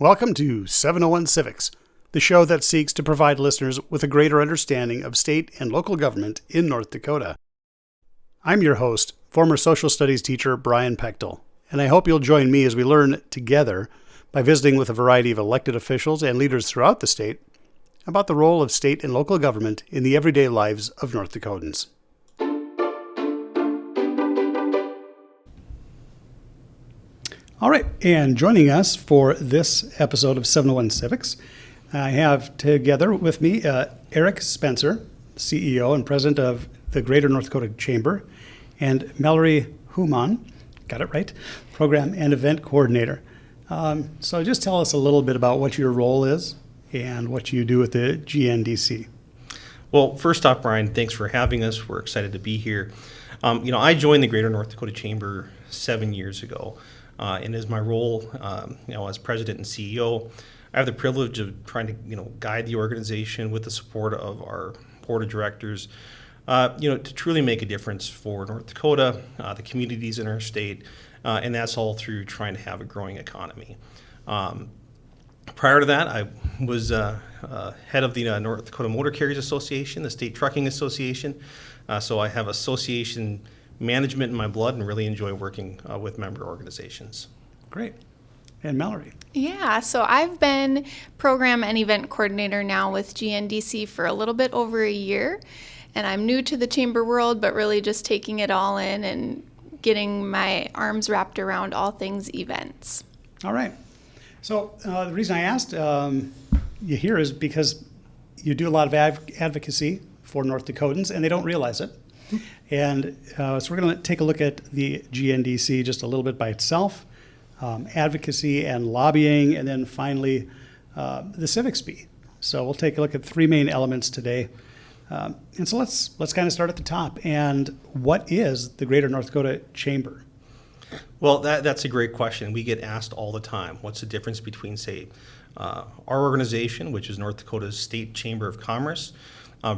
Welcome to 701 Civics, the show that seeks to provide listeners with a greater understanding of state and local government in North Dakota. I'm your host, former social studies teacher Brian Pechtel, and I hope you'll join me as we learn together by visiting with a variety of elected officials and leaders throughout the state about the role of state and local government in the everyday lives of North Dakotans. All right, and joining us for this episode of 701 Civics, I have together with me Eric Spencer, CEO and President of the Greater North Dakota Chamber, and Mallory Human, got it right, Program and Event Coordinator. So just tell us a little bit about what your role is and what you do with the GNDC. Well, first off, Brian, thanks for having us. We're excited to be here. I joined the Greater North Dakota Chamber 7 years ago. And as my role, as president and CEO, I have the privilege of trying to, guide the organization with the support of our board of directors, to truly make a difference for North Dakota, the communities in our state, and that's all through trying to have a growing economy. Prior to that, I was head of the North Dakota Motor Carriers Association, the State Trucking Association, so I have association management in my blood and really enjoy working with member organizations. Great. And Mallory? Yeah, so I've been program and event coordinator now with GNDC for a little bit over a year, and I'm new to the chamber world, but really just taking it all in and getting my arms wrapped around all things events. All right. So the reason I asked you here is because you do a lot of advocacy for North Dakotans, and they don't realize it. And so we're going to take a look at the GNDC just a little bit by itself, advocacy and lobbying, and then finally the civics bee. So we'll take a look at three main elements today. And so let's kind of start at the top. And what is the Greater North Dakota Chamber? Well, that's a great question. We get asked all the time. What's the difference between, say, our organization, which is North Dakota's State Chamber of Commerce,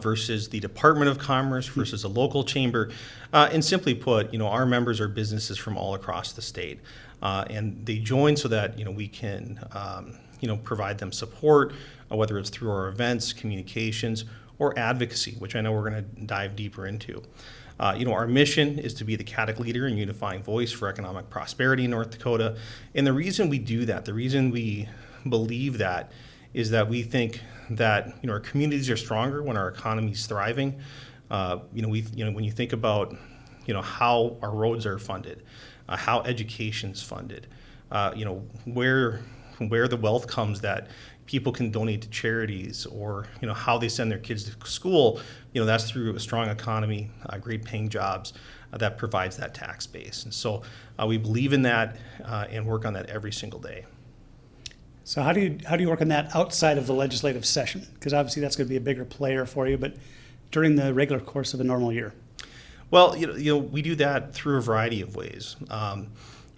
versus the Department of Commerce versus a local chamber. And simply put, our members are businesses from all across the state. And they join so that, we can, provide them support, whether it's through our events, communications, or advocacy, which I know we're going to dive deeper into. Our mission is to be the catalytic leader and unifying voice for economic prosperity in North Dakota. And the reason we do that, the reason we believe that, is that we think that our communities are stronger when our economy is thriving. When you think about how our roads are funded, how education's funded, where the wealth comes that people can donate to charities, or how they send their kids to school. That's through a strong economy, great paying jobs that provides that tax base. And so we believe in that and work on that every single day. So how do you work on that outside of the legislative session? Because obviously that's going to be a bigger player for you, but during the regular course of a normal year. Well, we do that through a variety of ways.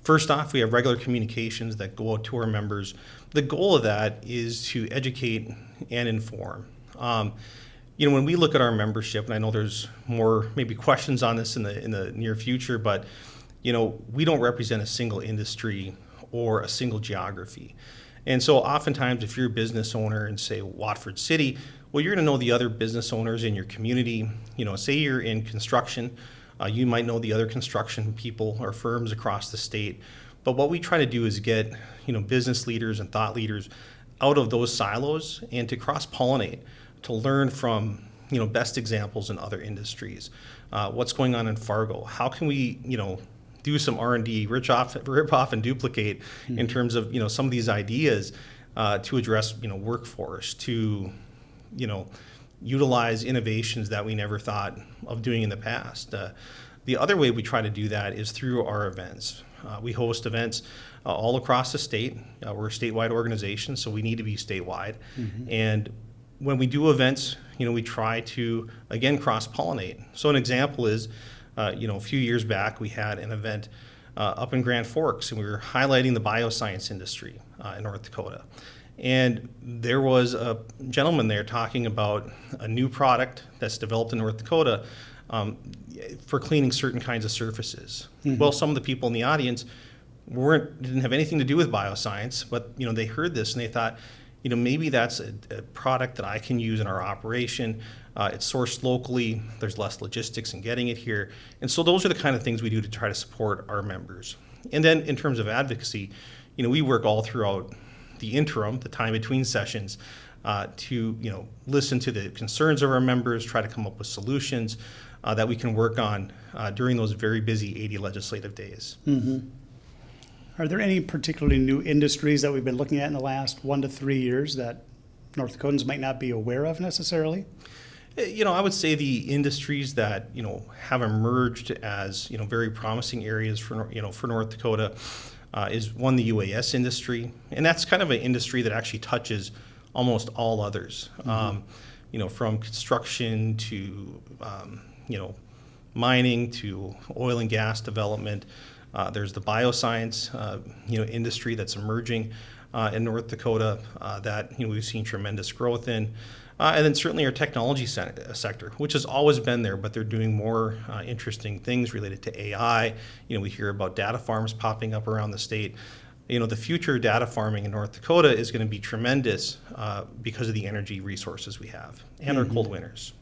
First off, we have regular communications that go out to our members. The goal of that is to educate and inform. When we look at our membership, and I know there's more maybe questions on this in the near future, but we don't represent a single industry or a single geography. And so oftentimes if you're a business owner in, say, Watford City, well, you're going to know the other business owners in your community. Say you're in construction, you might know the other construction people or firms across the state. But what we try to do is get, business leaders and thought leaders out of those silos and to cross-pollinate, to learn from, best examples in other industries. What's going on in Fargo? How can we, do some R&D, rip off and duplicate in terms of some of these ideas to address workforce, to utilize innovations that we never thought of doing in the past. The other way we try to do that is through our events. We host events all across the state. We're a statewide organization, so we need to be statewide. Mm-hmm. And when we do events, we try to again cross-pollinate. So an example is, a few years back, we had an event up in Grand Forks, and we were highlighting the bioscience industry in North Dakota. And there was a gentleman there talking about a new product that's developed in North Dakota for cleaning certain kinds of surfaces. Mm-hmm. Well, some of the people in the audience didn't have anything to do with bioscience, but they heard this and they thought, maybe that's a product that I can use in our operation. It's sourced locally. There's less logistics in getting it here. And so those are the kind of things we do to try to support our members. And then in terms of advocacy, we work all throughout the interim, the time between sessions, to listen to the concerns of our members, try to come up with solutions that we can work on during those very busy 80 legislative days. Mm-hmm. Are there any particularly new industries that we've been looking at in the last 1 to 3 years that North Dakotans might not be aware of necessarily? I would say the industries that have emerged as very promising areas for North Dakota is one, the UAS industry, and that's kind of an industry that actually touches almost all others. Mm-hmm. From construction to mining to oil and gas development. There's the bioscience industry that's emerging in North Dakota that we've seen tremendous growth in. And then certainly our technology sector, which has always been there, but they're doing more interesting things related to AI. We hear about data farms popping up around the state. The future of data farming in North Dakota is going to be tremendous because of the energy resources we have and our cold winters.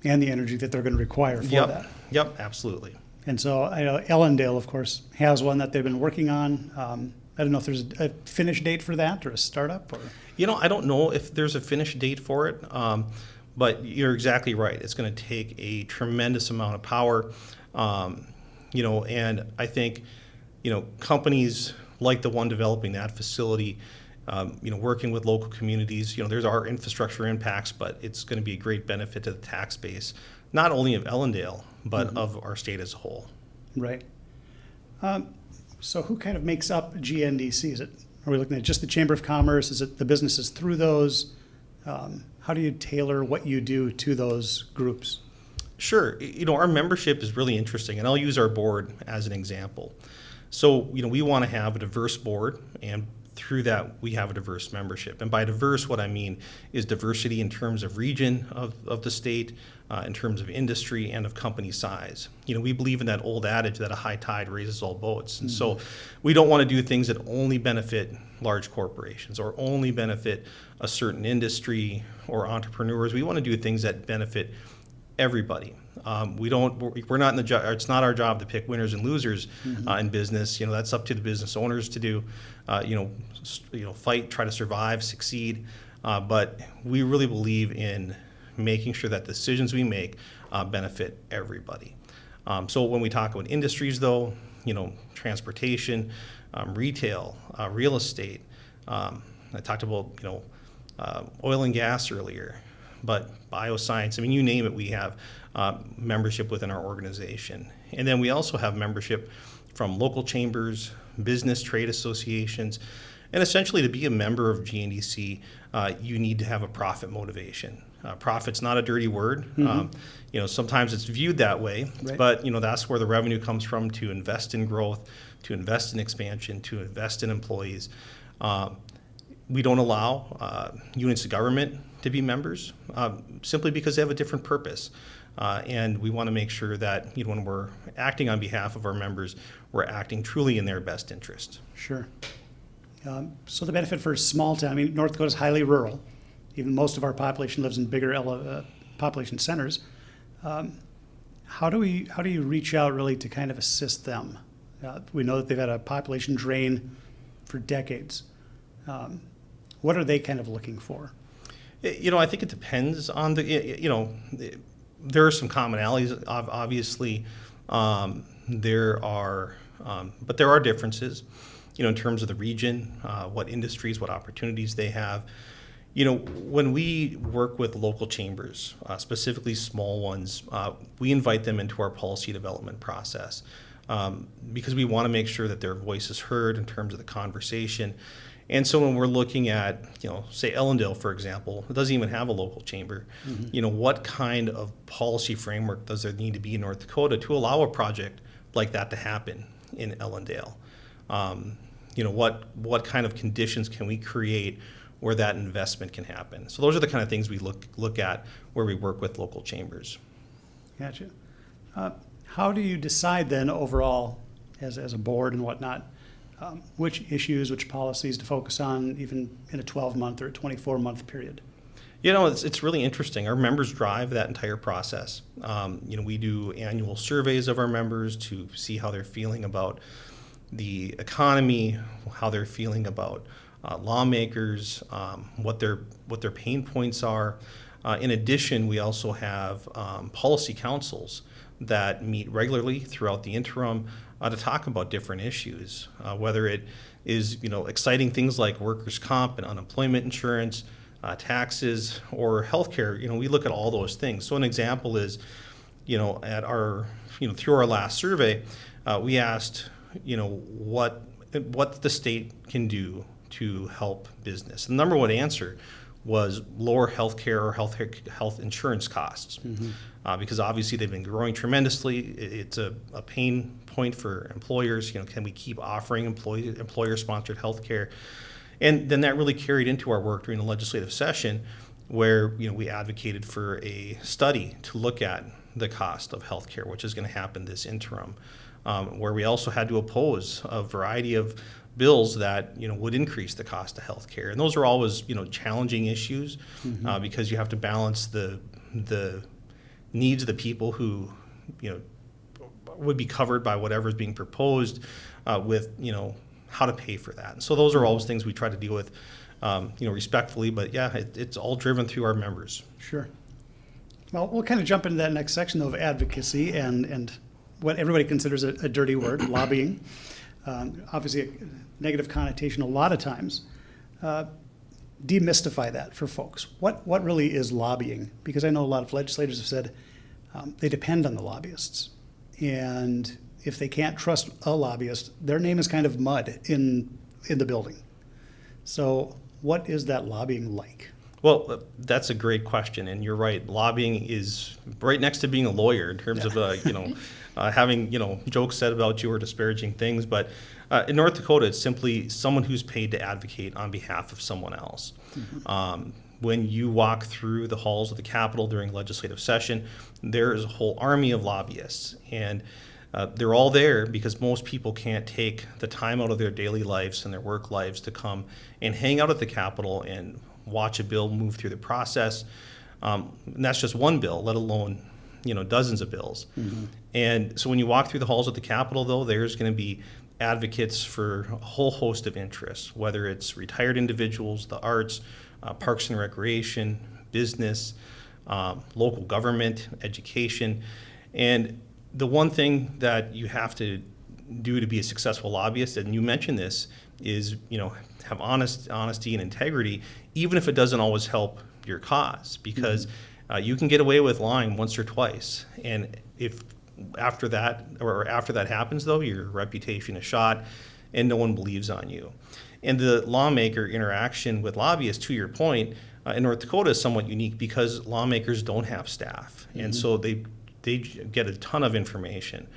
And the energy that they're going to require for that. Yep, absolutely. And so I know Ellendale, of course, has one that they've been working on. I don't know if there's a finish date for that or a startup. Or I don't know if there's a finish date for it, but you're exactly right. It's going to take a tremendous amount of power, and I think, companies like the one developing that facility, working with local communities, there's our infrastructure impacts, but it's going to be a great benefit to the tax base, not only of Ellendale, but mm-hmm. of our state as a whole. Right. So who kind of makes up GNDC? Are we looking at just the Chamber of Commerce? Is it the businesses through those? How do you tailor what you do to those groups? Sure. Our membership is really interesting, and I'll use our board as an example. So, we want to have a diverse board, and through that, we have a diverse membership. And by diverse, what I mean is diversity in terms of region of the state, in terms of industry, and of company size. We believe in that old adage that a high tide raises all boats. And so we don't want to do things that only benefit large corporations or only benefit a certain industry or entrepreneurs. We want to do things that benefit everybody. We're not in the job. It's not our job to pick winners and losers in business. That's up to the business owners to do. Fight, try to survive, succeed. But we really believe in making sure that decisions we make benefit everybody. So when we talk about industries, though, transportation, retail, real estate. I talked about oil and gas earlier. But bioscience, you name it, we have membership within our organization. And then we also have membership from local chambers, business trade associations. And essentially, to be a member of GNDC, you need to have a profit motivation. Profit's not a dirty word. Mm-hmm. Sometimes it's viewed that way, right. But that's where the revenue comes from, to invest in growth, to invest in expansion, to invest in employees. We don't allow units of government to be members simply because they have a different purpose. And we want to make sure that when we're acting on behalf of our members, we're acting truly in their best interest. Sure. So the benefit for a small town, North Dakota is highly rural. Even most of our population lives in bigger population centers. How do you reach out really to kind of assist them? We know that they've had a population drain for decades. What are they kind of looking for? I think it depends on there are some commonalities, obviously. There are differences, in terms of the region, what industries, what opportunities they have. When we work with local chambers, specifically small ones, we invite them into our policy development process because we want to make sure that their voice is heard in terms of the conversation. And so when we're looking at, say Ellendale, for example, it doesn't even have a local chamber. Mm-hmm. What kind of policy framework does there need to be in North Dakota to allow a project like that to happen in Ellendale? What kind of conditions can we create where that investment can happen? So those are the kind of things we look at where we work with local chambers. Gotcha. How do you decide then overall, as a board and whatnot, which issues, which policies to focus on, even in a 12-month or a 24-month period? You know, it's really interesting. Our members drive that entire process. We do annual surveys of our members to see how they're feeling about the economy, how they're feeling about lawmakers, what their pain points are. In addition, we also have policy councils that meet regularly throughout the interim to talk about different issues, whether it is exciting things like workers' comp and unemployment insurance, taxes, or healthcare. We look at all those things. So an example is, at our through our last survey, we asked what the state can do to help business. The number one answer was lower healthcare or health insurance costs, because obviously they've been growing tremendously. It's a pain point for employers. Can we keep offering employer-sponsored healthcare? And then that really carried into our work during the legislative session, where we advocated for a study to look at the cost of healthcare, which is going to happen this interim, where we also had to oppose a variety of bills that would increase the cost of healthcare. And those are always challenging issues, because you have to balance the needs of the people who would be covered by whatever is being proposed, with how to pay for that. And so those are always things we try to deal with, respectfully. But yeah, it's all driven through our members. Sure. Well, we'll kind of jump into that next section of advocacy and what everybody considers a dirty word, lobbying. Obviously, a negative connotation a lot of times. Demystify that for folks. What really is lobbying? Because I know a lot of legislators have said they depend on the lobbyists. And if they can't trust a lobbyist, their name is kind of mud in the building. So what is that lobbying like? Well, that's a great question, and you're right. Lobbying is right next to being a lawyer in terms of having jokes said about you or disparaging things. But in North Dakota, it's simply someone who's paid to advocate on behalf of someone else. When you walk through the halls of the Capitol during legislative session, there is a whole army of lobbyists, and they're all there because most people can't take the time out of their daily lives and their work lives to come and hang out at the Capitol and watch a bill move through the process. And that's just one bill, let alone dozens of bills. And so when you walk through the halls of the Capitol, though, there's going to be advocates for a whole host of interests, whether it's retired individuals, the arts, parks and recreation, business, local government, education. And the one thing that you have to do to be a successful lobbyist, and you mentioned this, is have honesty and integrity, even if it doesn't always help your cause, because you can get away with lying once or twice, and if after that happens, though, your reputation is shot, and no one believes on you. And the lawmaker interaction with lobbyists, to your point, in North Dakota is somewhat unique because lawmakers don't have staff, and so they get a ton of information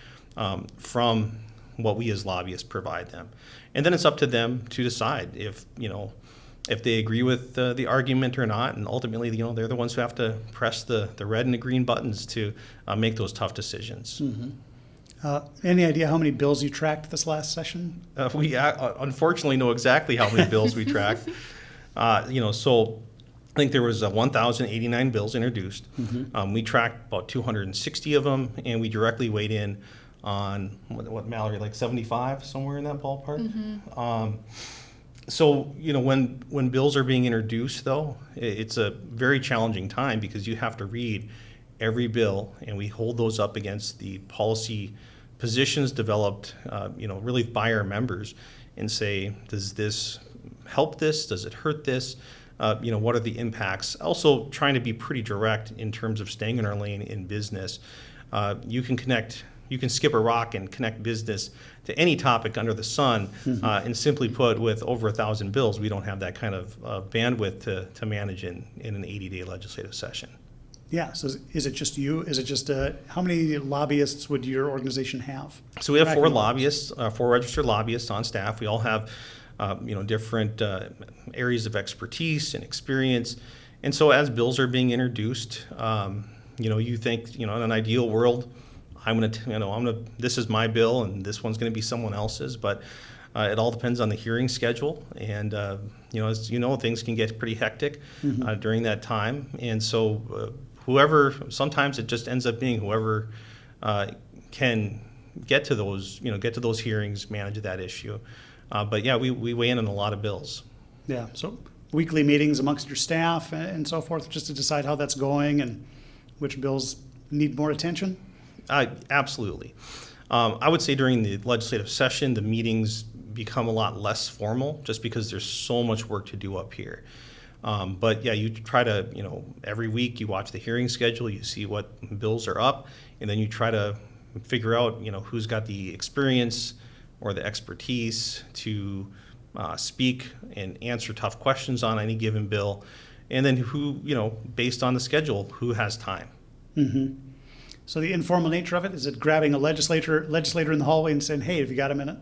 from what we as lobbyists provide them. And then it's up to them to decide if they agree with the argument or not. And ultimately, they're the ones who have to press the red and the green buttons to make those tough decisions. Any idea how many bills you tracked this last session? We unfortunately know exactly how many bills we tracked. So I think there was 1,089 bills introduced. We tracked about 260 of them, and we directly weighed in on what Mallory, like 75, somewhere in that ballpark. So when bills are being introduced, though, it's a very challenging time because you have to read every bill, and we hold those up against the policy positions developed, really by our members, and say, does this help this? Does it hurt this? What are the impacts? Also trying to be pretty direct in terms of staying in our lane in business. You can skip a rock and connect business to any topic under the sun. And simply put, with over 1,000 bills, we don't have that kind of bandwidth to manage in an 80-day legislative session. Yeah, so is it just you? Is it just, how many lobbyists would your organization have? So we have 4 lobbyists, 4 registered lobbyists on staff. We all have different areas of expertise and experience. And so as bills are being introduced, you think, in an ideal world, this is my bill and this one's going to be someone else's. But It all depends on the hearing schedule, and as you know, things can get pretty hectic during that time. And so, sometimes it just ends up being whoever can get to those hearings, manage that issue. But yeah, we weigh in on a lot of bills. Yeah, so weekly meetings amongst your staff and so forth, just to decide how that's going and which bills need more attention? Absolutely. I would say during the legislative session, the meetings become a lot less formal just because there's so much work to do up here. But yeah, you try to, every week you watch the hearing schedule, you see what bills are up, and then you try to figure out, who's got the experience or the expertise to speak and answer tough questions on any given bill, and then who, based on the schedule, who has time. Mm-hmm. So the informal nature of it, is it grabbing a legislator in the hallway and saying, hey, have you got a minute?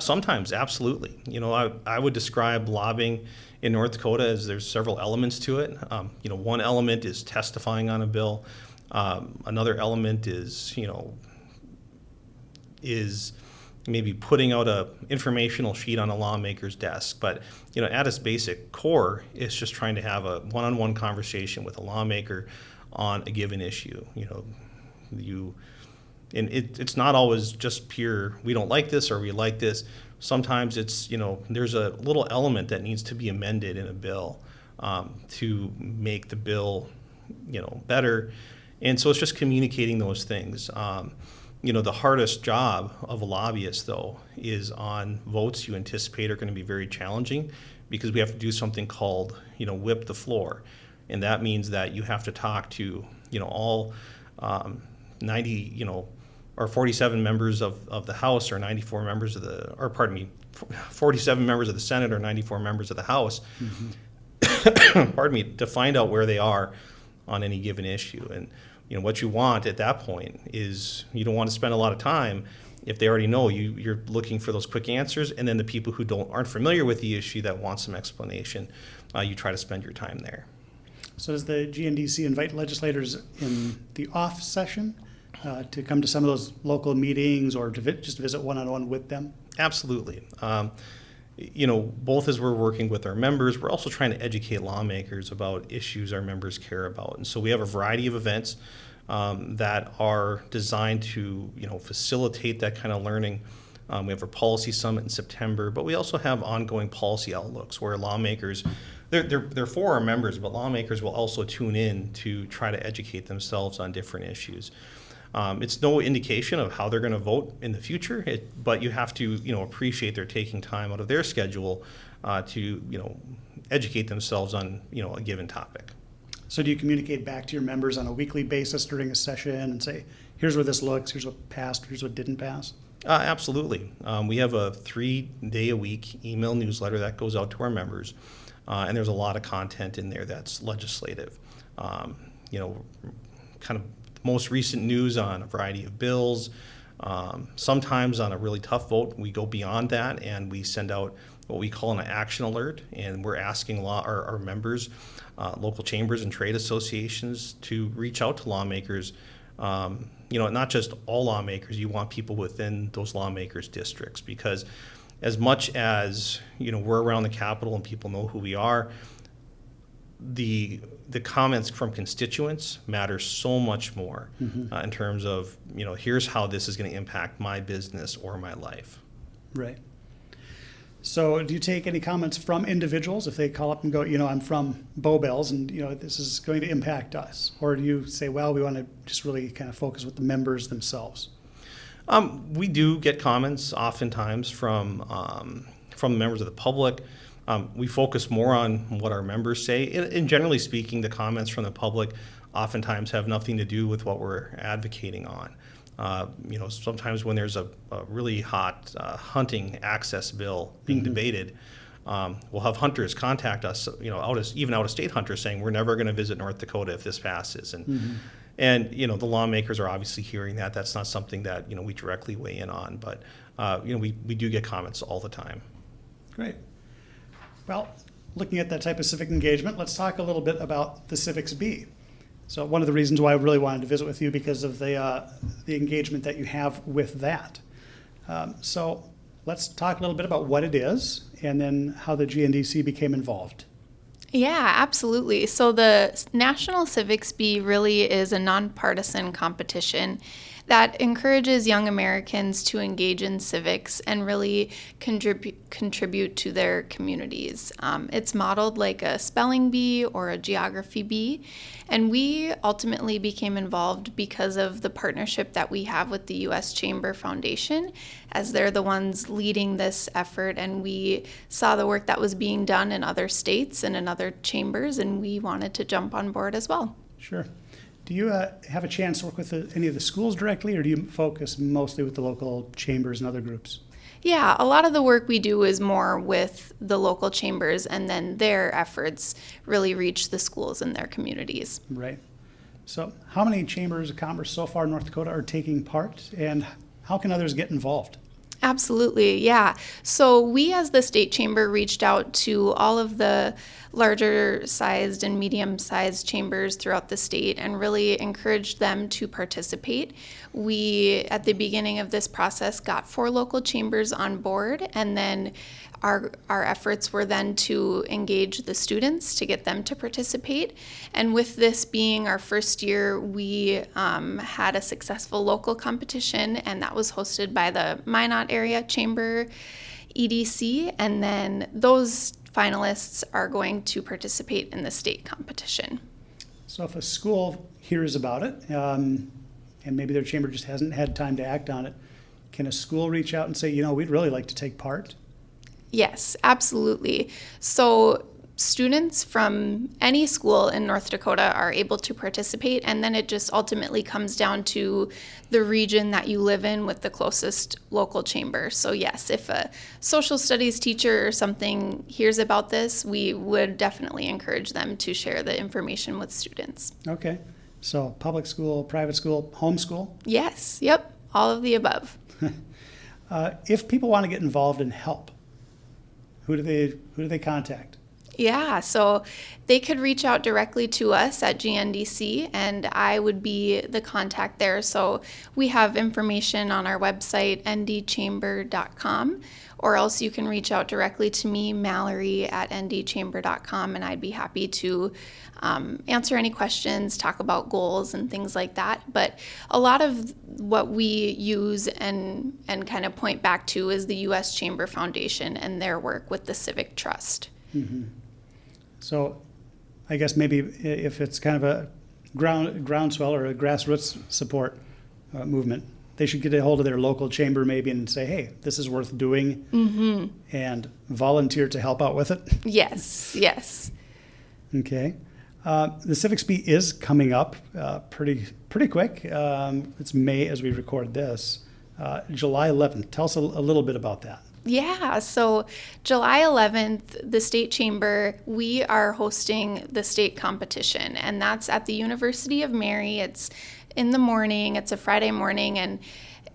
Sometimes, absolutely. I would describe lobbying in North Dakota as there's several elements to it. One element is testifying on a bill. Another element is maybe putting out a informational sheet on a lawmaker's desk. But at its basic core, it's just trying to have a one-on-one conversation with a lawmaker on a given issue. It's not always just pure, we don't like this or we like this. Sometimes it's, there's a little element that needs to be amended in a bill to make the bill, better. And so it's just communicating those things. The hardest job of a lobbyist, though, is on votes you anticipate are going to be very challenging, because we have to do something called, whip the floor. And that means that you have to talk to, all 90, or 47 members of the House, or 94 members of the, or pardon me, 47 members of the Senate, or 94 members of the House, pardon me, to find out where they are on any given issue. And what you want at that point is, you don't want to spend a lot of time if they already know you're looking for those quick answers, and then the people who aren't familiar with the issue that want some explanation, you try to spend your time there. So does the GNDC invite legislators in the off session to come to some of those local meetings, or to just visit one-on-one with them? Absolutely. Both as we're working with our members, we're also trying to educate lawmakers about issues our members care about. And so we have a variety of events that are designed to, facilitate that kind of learning. We have our policy summit in September, but we also have ongoing policy outlooks where lawmakers, they're for our members, but lawmakers will also tune in to try to educate themselves on different issues. It's no indication of how they're going to vote in the future, but you have to, appreciate they're taking time out of their schedule to, educate themselves on, a given topic. So do you communicate back to your members on a weekly basis during a session and say, here's where this looks, here's what passed, here's what didn't pass? Absolutely. We have a 3-day-a-week email newsletter that goes out to our members, and there's a lot of content in there that's legislative. Kind of most recent news on a variety of bills. Sometimes on a really tough vote, we go beyond that and we send out what we call an action alert, and we're asking our members, local chambers and trade associations, to reach out to lawmakers. Not just all lawmakers, you want people within those lawmakers' districts, because as much as we're around the Capitol and people know who we are, the comments from constituents matter so much more in terms of, here's how this is going to impact my business or my life. Right. So do you take any comments from individuals if they call up and go, I'm from Bowbells and, this is going to impact us? Or do you say, well, we want to just really kind of focus with the members themselves? We do get comments oftentimes from members of the public. We focus more on what our members say. And generally speaking, the comments from the public oftentimes have nothing to do with what we're advocating on. Sometimes when there's a really hot hunting access bill being debated, we'll have hunters contact us, even out-of-state hunters, saying we're never going to visit North Dakota if this passes. And the lawmakers are obviously hearing that. That's not something that we directly weigh in on, but we do get comments all the time. Great. Well, looking at that type of civic engagement, let's talk a little bit about the Civics Bee. So one of the reasons why I really wanted to visit with you, because of the engagement that you have with that. So let's talk a little bit about what it is and then how the GNDC became involved. Yeah, absolutely. So the National Civics Bee really is a nonpartisan competition that encourages young Americans to engage in civics and really contribute to their communities. It's modeled like a spelling bee or a geography bee, and we ultimately became involved because of the partnership that we have with the U.S. Chamber Foundation, as they're the ones leading this effort, and we saw the work that was being done in other states and in other chambers, and we wanted to jump on board as well. Sure. Do you have a chance to work with any of the schools directly, or do you focus mostly with the local chambers and other groups? Yeah, a lot of the work we do is more with the local chambers, and then their efforts really reach the schools and their communities. Right. So how many chambers of commerce so far in North Dakota are taking part, and how can others get involved? Absolutely, yeah. So we as the state chamber reached out to all of the larger sized and medium sized chambers throughout the state and really encouraged them to participate. We, at the beginning of this process, got 4 local chambers on board, and then our efforts were then to engage the students to get them to participate. And with this being our first year, we had a successful local competition, and that was hosted by the Minot Area Chamber EDC. And then those finalists are going to participate in the state competition. So if a school hears about it, and maybe their chamber just hasn't had time to act on it, can a school reach out and say, we'd really like to take part? Yes, absolutely. So students from any school in North Dakota are able to participate, and then it just ultimately comes down to the region that you live in with the closest local chamber. So yes, if a social studies teacher or something hears about this, we would definitely encourage them to share the information with students. Okay. So public school, private school, homeschool? Yes, yep, all of the above. If people want to get involved and help, who do they contact? Yeah, so they could reach out directly to us at GNDC, and I would be the contact there. So we have information on our website, ndchamber.com, or else you can reach out directly to me, Mallory, at ndchamber.com, and I'd be happy to answer any questions, talk about goals and things like that. But a lot of what we use and kind of point back to is the U.S. Chamber Foundation and their work with the Civic Trust. Mm-hmm. So I guess maybe if it's kind of a groundswell or a grassroots support movement, they should get a hold of their local chamber maybe and say, hey, this is worth doing, mm-hmm. and volunteer to help out with it. Yes, yes. Okay. The Civics Bee is coming up pretty quick. It's May as we record this. July 11th. Tell us a little bit about that. Yeah, so July 11th, the State Chamber, we are hosting the state competition, and that's at the University of Mary. It's in the morning, it's a Friday morning, and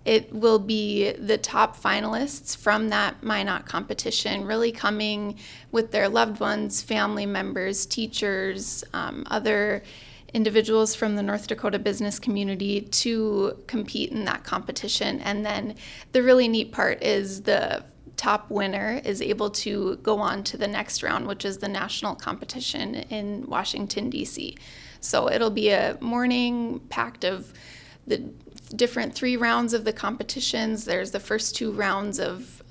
it will be the top finalists from that Minot competition really coming with their loved ones, family members, teachers, other individuals from the North Dakota business community to compete in that competition. And then the really neat part is the top winner is able to go on to the next round, which is the national competition in Washington, D.C. So it'll be a morning packed of the different 3 rounds of the competitions. There's the first 2 rounds of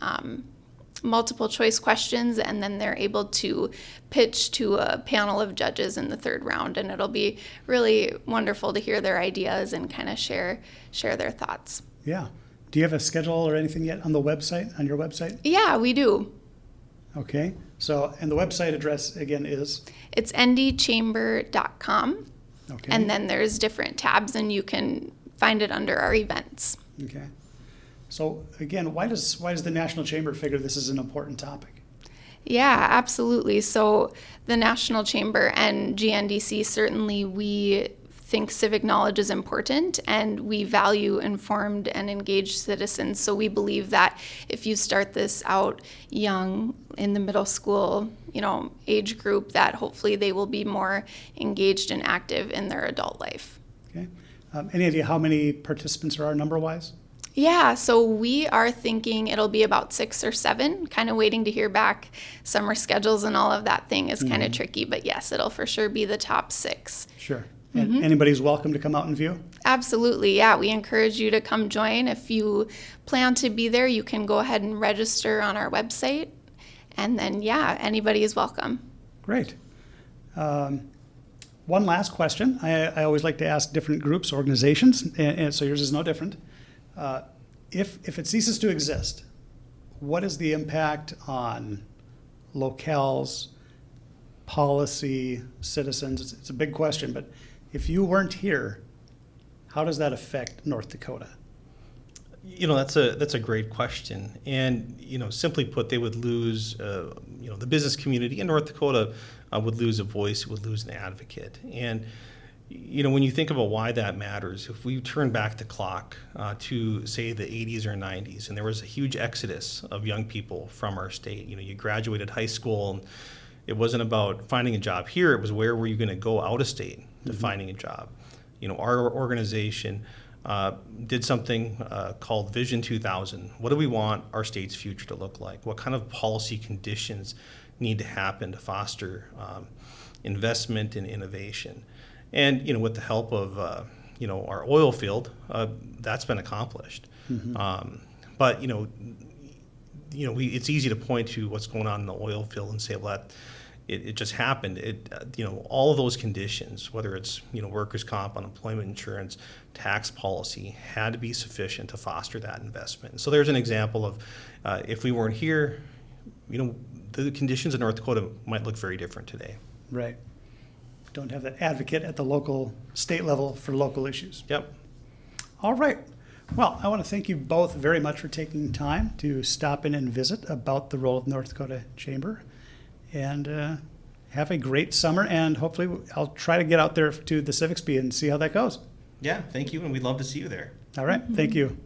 multiple choice questions, and then they're able to pitch to a panel of judges in the 3rd round. And it'll be really wonderful to hear their ideas and kind of share their thoughts. Yeah. Do you have a schedule or anything yet on the website, on your website? Yeah, we do. Okay. So, and the website address again is? It's ndchamber.com. Okay. And then there's different tabs, and you can find it under our events. Okay. So again, why does the National Chamber figure this is an important topic? Yeah, absolutely. So the National Chamber and GNDC, certainly we think civic knowledge is important, and we value informed and engaged citizens. So we believe that if you start this out young in the middle school, age group, that hopefully they will be more engaged and active in their adult life. Okay. Any idea how many participants there are number-wise? Yeah, so we are thinking it'll be about 6 or 7, kind of waiting to hear back. Summer schedules and all of that thing is kind of tricky, but yes, it'll for sure be the top 6. Sure. And anybody's welcome to come out and view? Absolutely, yeah. We encourage you to come join. If you plan to be there, you can go ahead and register on our website. And then, yeah, anybody is welcome. Great. One last question. I always like to ask different groups, organizations, and so yours is no different. If it ceases to exist, what is the impact on locales, policy, citizens? It's a big question, but if you weren't here, how does that affect North Dakota? That's a great question, and simply put, they would lose. The business community in North Dakota would lose a voice, would lose an advocate, and when you think about why that matters, if we turn back the clock to say the 80s or 90s, and there was a huge exodus of young people from our state. You graduated high school, and it wasn't about finding a job here. It was where were you going to go out of state to finding a job. Our organization did something called Vision 2000. What do we want our state's future to look like? What kind of policy conditions need to happen to foster investment and innovation? And with the help of our oil field, that's been accomplished. But it's easy to point to what's going on in the oil field and say, well, it just happened. All of those conditions, whether it's workers' comp, unemployment insurance, tax policy, had to be sufficient to foster that investment. So there's an example of if we weren't here, the conditions in North Dakota might look very different today. Right. Don't have that advocate at the local, state level for local issues. Yep. All right. Well, I want to thank you both very much for taking time to stop in and visit about the role of North Dakota Chamber. And have a great summer, and hopefully I'll try to get out there to the Civics Bee and see how that goes. Yeah, thank you, and we'd love to see you there. All right. Thank you.